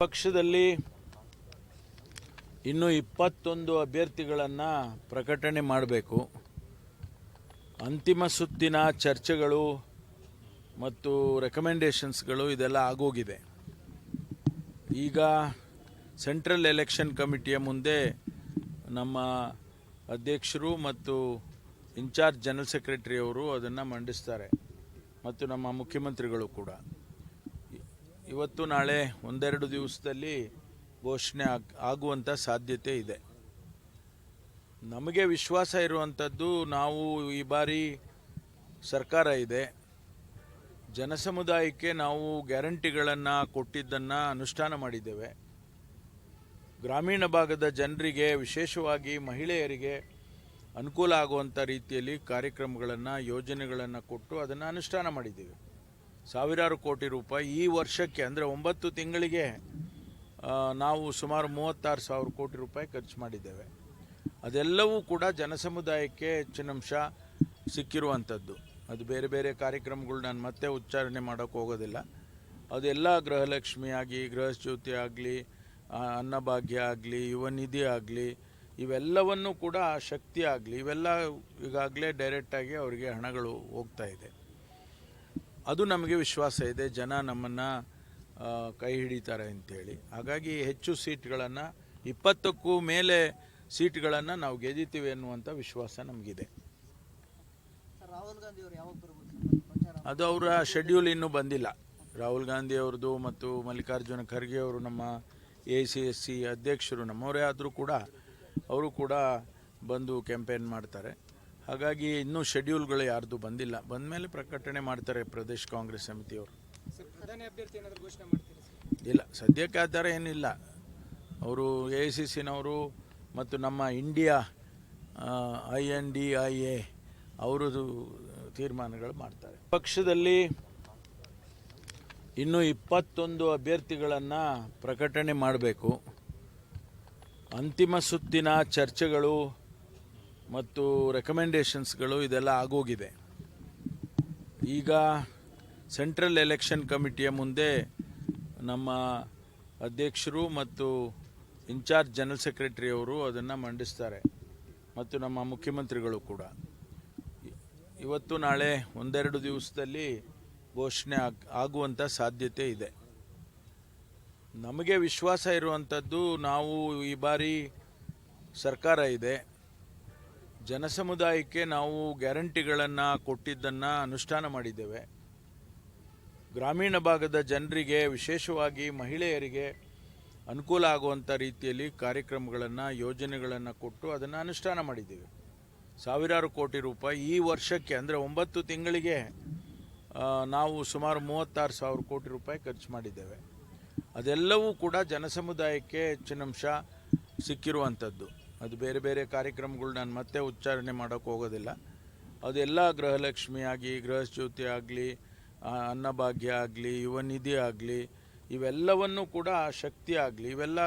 ಪಕ್ಷದಲ್ಲಿ ಇನ್ನೂ 21 ಅಭ್ಯರ್ಥಿಗಳನ್ನು ಪ್ರಕಟಣೆ ಮಾಡಬೇಕು. ಅಂತಿಮ ಸುತ್ತಿನ ಚರ್ಚೆಗಳು ಮತ್ತು ರೆಕಮೆಂಡೇಷನ್ಸ್ಗಳು ಇದೆಲ್ಲ ಆಗೋಗಿದೆ. ಈಗ ಸೆಂಟ್ರಲ್ ಎಲೆಕ್ಷನ್ ಕಮಿಟಿಯ ಮುಂದೆ ನಮ್ಮ ಅಧ್ಯಕ್ಷರು ಮತ್ತು ಇನ್ಚಾರ್ಜ್ ಜನರಲ್ ಸೆಕ್ರೆಟರಿ ಅವರು ಅದನ್ನು ಮಂಡಿಸ್ತಾರೆ ಮತ್ತು ನಮ್ಮ ಮುಖ್ಯಮಂತ್ರಿಗಳು ಕೂಡ. ಇವತ್ತು ನಾಳೆ ಒಂದೆರಡು ದಿವಸದಲ್ಲಿ ಘೋಷಣೆ ಆಗುವಂಥ ಸಾಧ್ಯತೆ ಇದೆ. ನಮಗೆ ವಿಶ್ವಾಸ ಇರುವಂಥದ್ದು, ನಾವು ಈ ಬಾರಿ ಸರ್ಕಾರ ಇದೆ, ಜನಸಮುದಾಯಕ್ಕೆ ನಾವು ಗ್ಯಾರಂಟಿಗಳನ್ನು ಕೊಟ್ಟಿದ್ದನ್ನು ಅನುಷ್ಠಾನ ಮಾಡಿದ್ದೇವೆ. ಗ್ರಾಮೀಣ ಭಾಗದ ಜನರಿಗೆ, ವಿಶೇಷವಾಗಿ ಮಹಿಳೆಯರಿಗೆ ಅನುಕೂಲ ಆಗುವಂಥ ರೀತಿಯಲ್ಲಿ ಕಾರ್ಯಕ್ರಮಗಳನ್ನು, ಯೋಜನೆಗಳನ್ನು ಕೊಟ್ಟು ಅದನ್ನು ಅನುಷ್ಠಾನ ಮಾಡಿದ್ದೇವೆ. ಸಾವಿರಾರು ಕೋಟಿ ರೂಪಾಯಿ ಈ ವರ್ಷಕ್ಕೆ, ಅಂದರೆ 9 ತಿಂಗಳಿಗೆ ನಾವು ಸುಮಾರು 36,000 ಕೋಟಿ ರೂಪಾಯಿ ಖರ್ಚು ಮಾಡಿದ್ದೇವೆ. ಅದೆಲ್ಲವೂ ಕೂಡ ಜನಸಮುದಾಯಕ್ಕೆ ಹೆಚ್ಚಿನಂಶ ಸಿಕ್ಕಿರುವಂಥದ್ದು. ಅದು ಬೇರೆ ಬೇರೆ ಕಾರ್ಯಕ್ರಮಗಳು ನಾನು ಮತ್ತೆ ಉಚ್ಚಾರಣೆ ಮಾಡೋಕ್ಕೆ ಹೋಗೋದಿಲ್ಲ. ಅದೆಲ್ಲ ಗೃಹಲಕ್ಷ್ಮಿ ಆಗಿ, ಗೃಹಜ್ಯೋತಿ ಆಗಲಿ, ಅನ್ನಭಾಗ್ಯ ಆಗಲಿ, ಯುವ ನಿಧಿ ಆಗಲಿ, ಇವೆಲ್ಲವನ್ನೂ ಕೂಡ ಶಕ್ತಿ ಆಗಲಿ, ಇವೆಲ್ಲ ಈಗಾಗಲೇ ಡೈರೆಕ್ಟಾಗಿ ಅವರಿಗೆ ಹಣಗಳು ಹೋಗ್ತಾ ಇದೆ. ಅದು ನಮಗೆ ವಿಶ್ವಾಸ ಇದೆ, ಜನ ನಮ್ಮನ್ನು ಕೈ ಹಿಡಿತಾರೆ ಅಂತೇಳಿ. ಹಾಗಾಗಿ ಹೆಚ್ಚು ಸೀಟ್ಗಳನ್ನು, 20ಕ್ಕೂ ಮೇಲೆ ಸೀಟ್ಗಳನ್ನು ನಾವು ಗೆದ್ದಿತೀವಿ ಅನ್ನುವಂಥ ವಿಶ್ವಾಸ ನಮಗಿದೆ. ಅದು ಅವರ ಶೆಡ್ಯೂಲ್ ಇನ್ನೂ ಬಂದಿಲ್ಲ. ರಾಹುಲ್ ಗಾಂಧಿ ಅವ್ರದ್ದು ಮತ್ತು ಮಲ್ಲಿಕಾರ್ಜುನ ಖರ್ಗೆ ಅವರು ನಮ್ಮ ACSC ಅಧ್ಯಕ್ಷರು ನಮ್ಮವರೇ ಆದರೂ ಕೂಡ ಅವರು ಕೂಡ ಬಂದು ಕ್ಯಾಂಪೇನ್ ಮಾಡ್ತಾರೆ. ಹಾಗಾಗಿ ಇನ್ನೂ ಶೆಡ್ಯೂಲ್ಗಳು ಯಾರ್ದು ಬಂದಿಲ್ಲ. ಬಂದ ಮೇಲೆ ಪ್ರಕಟಣೆ ಮಾಡ್ತಾರೆ ಪ್ರದೇಶ್ ಕಾಂಗ್ರೆಸ್ ಸಮಿತಿಯವರು. ಇಲ್ಲ, ಸದ್ಯಕ್ಕೆ ಆ ಥರ ಏನಿಲ್ಲ. ಅವರು AICCನವರು ಮತ್ತು ನಮ್ಮ ಇಂಡಿಯಾ INDIA ಅವರದು ತೀರ್ಮಾನಗಳು ಮಾಡ್ತಾರೆ. ಪಕ್ಷದಲ್ಲಿ ಇನ್ನೂ 21 ಅಭ್ಯರ್ಥಿಗಳನ್ನು ಪ್ರಕಟಣೆ ಮಾಡಬೇಕು. ಅಂತಿಮ ಸುತ್ತಿನ ಚರ್ಚೆಗಳು ಮತ್ತು ರೆಕಮೆಂಡೇಷನ್ಸ್ಗಳು ಇದೆಲ್ಲ ಆಗೋಗಿದೆ. ಈಗ ಸೆಂಟ್ರಲ್ ಎಲೆಕ್ಷನ್ ಕಮಿಟಿಯ ಮುಂದೆ ನಮ್ಮ ಅಧ್ಯಕ್ಷರು ಮತ್ತು ಇನ್ಚಾರ್ಜ್ ಜನರಲ್ ಸೆಕ್ರೆಟರಿ ಅವರು ಅದನ್ನು ಮಂಡಿಸ್ತಾರೆ ಮತ್ತು ನಮ್ಮ ಮುಖ್ಯಮಂತ್ರಿಗಳು ಕೂಡ. ಇವತ್ತು ನಾಳೆ ಒಂದೆರಡು ದಿವಸದಲ್ಲಿ ಘೋಷಣೆ ಆಗುವಂಥ ಸಾಧ್ಯತೆ ಇದೆ. ನಮಗೆ ವಿಶ್ವಾಸ ಇರುವಂಥದ್ದು, ನಾವು ಈ ಬಾರಿ ಸರ್ಕಾರ ಇದೆ, ಜನಸಮುದಾಯಕ್ಕೆ ನಾವು ಗ್ಯಾರಂಟಿಗಳನ್ನು ಕೊಟ್ಟಿದ್ದನ್ನು ಅನುಷ್ಠಾನ ಮಾಡಿದ್ದೇವೆ. ಗ್ರಾಮೀಣ ಭಾಗದ ಜನರಿಗೆ, ವಿಶೇಷವಾಗಿ ಮಹಿಳೆಯರಿಗೆ ಅನುಕೂಲ ಆಗುವಂಥ ರೀತಿಯಲ್ಲಿ ಕಾರ್ಯಕ್ರಮಗಳನ್ನು, ಯೋಜನೆಗಳನ್ನು ಕೊಟ್ಟು ಅದನ್ನು ಅನುಷ್ಠಾನ ಮಾಡಿದ್ದೇವೆ. ಸಾವಿರಾರು ಕೋಟಿ ರೂಪಾಯಿ ಈ ವರ್ಷಕ್ಕೆ, ಅಂದರೆ 9 ತಿಂಗಳಿಗೆ ನಾವು ಸುಮಾರು 36,000 ಕೋಟಿ ರೂಪಾಯಿ ಖರ್ಚು ಮಾಡಿದ್ದೇವೆ. ಅದೆಲ್ಲವೂ ಕೂಡ ಜನಸಮುದಾಯಕ್ಕೆ ಹೆಚ್ಚಿನಂಶ ಸಿಕ್ಕಿರುವಂಥದ್ದು. ಅದು ಬೇರೆ ಬೇರೆ ಕಾರ್ಯಕ್ರಮಗಳು ನಾನು ಮತ್ತೆ ಉಚ್ಚಾರಣೆ ಮಾಡೋಕ್ಕೆ ಹೋಗೋದಿಲ್ಲ. ಅದೆಲ್ಲ ಗೃಹಲಕ್ಷ್ಮಿ ಆಗಿ, ಗೃಹಜ್ಯೋತಿ ಆಗಲಿ, ಅನ್ನಭಾಗ್ಯ ಆಗಲಿ, ಯುವ ನಿಧಿ ಆಗಲಿ, ಇವೆಲ್ಲವನ್ನೂ ಕೂಡ ಶಕ್ತಿ ಆಗಲಿ, ಇವೆಲ್ಲ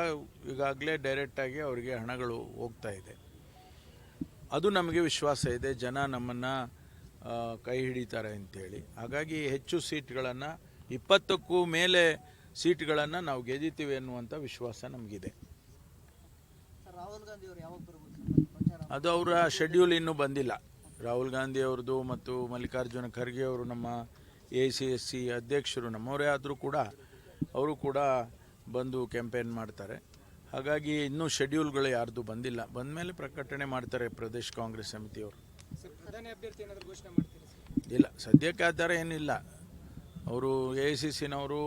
ಈಗಾಗಲೇ ಡೈರೆಕ್ಟಾಗಿ ಅವರಿಗೆ ಹಣಗಳು ಹೋಗ್ತಾ ಇದೆ. ಅದು ನಮಗೆ ವಿಶ್ವಾಸ ಇದೆ, ಜನ ನಮ್ಮನ್ನು ಕೈ ಹಿಡಿತಾರೆ ಅಂತೇಳಿ. ಹಾಗಾಗಿ ಹೆಚ್ಚು ಸೀಟ್ಗಳನ್ನು, 20ಕ್ಕೂ ಮೇಲೆ ಸೀಟ್ಗಳನ್ನು ನಾವು ಗೆದ್ದಿತೀವಿ ಅನ್ನುವಂಥ ವಿಶ್ವಾಸ ನಮಗಿದೆ. ಅದು ಅವರ ಶೆಡ್ಯೂಲ್ ಇನ್ನೂ ಬಂದಿಲ್ಲ. ರಾಹುಲ್ ಗಾಂಧಿ ಅವ್ರದ್ದು ಮತ್ತು ಮಲ್ಲಿಕಾರ್ಜುನ ಖರ್ಗೆ ಅವರು ನಮ್ಮ ACSC ಅಧ್ಯಕ್ಷರು ನಮ್ಮವರೇ ಆದರೂ ಕೂಡ ಅವರು ಕೂಡ ಬಂದು ಕ್ಯಾಂಪೇನ್ ಮಾಡ್ತಾರೆ. ಹಾಗಾಗಿ ಇನ್ನೂ ಶೆಡ್ಯೂಲ್ಗಳು ಯಾರ್ದು ಬಂದಿಲ್ಲ. ಬಂದ ಮೇಲೆ ಪ್ರಕಟಣೆ ಮಾಡ್ತಾರೆ ಪ್ರದೇಶ್ ಕಾಂಗ್ರೆಸ್ ಸಮಿತಿಯವರು. ಇಲ್ಲ, ಸದ್ಯಕ್ಕೆ ಆ ಥರ ಏನಿಲ್ಲ. ಅವರು AICCನವರು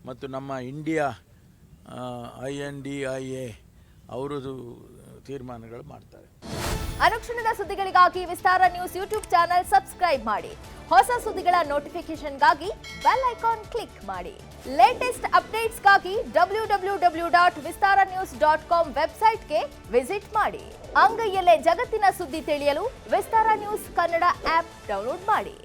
ಮತ್ತು ನಮ್ಮ ಇಂಡಿಯಾ INDIA ಅವರದು ತೀರ್ಮಾನಗಳು ಮಾಡ್ತಾರೆ. ಅನುಕ್ಷಣದ ಸುದ್ದಿಗಳಿಗಾಗಿ ವಿಸ್ತಾರ ನ್ಯೂಸ್ ಯೂಟ್ಯೂಬ್ ಚಾನೆಲ್ ಸಬ್ಸ್ಕ್ರೈಬ್ ಮಾಡಿ. ಹೊಸ ಸುದ್ದಿಗಳ ನೋಟಿಫಿಕೇಶನ್ಗಾಗಿ ಬೆಲ್ ಐಕಾನ್ ಕ್ಲಿಕ್ ಮಾಡಿ. ಲೇಟೆಸ್ಟ್ ಅಪ್ಡೇಟ್ಸ್ಗಾಗಿ www.vistaranews.com ವೆಬ್ಸೈಟ್ಗೆ ವಿಸಿಟ್ ಮಾಡಿ. ಅಂಗೈಯಲ್ಲೇ ಜಗತ್ತಿನ ಸುದ್ದಿ ತಿಳಿಯಲು ವಿಸ್ತಾರ ನ್ಯೂಸ್ ಕನ್ನಡ ಆಪ್ ಡೌನ್ಲೋಡ್ ಮಾಡಿ.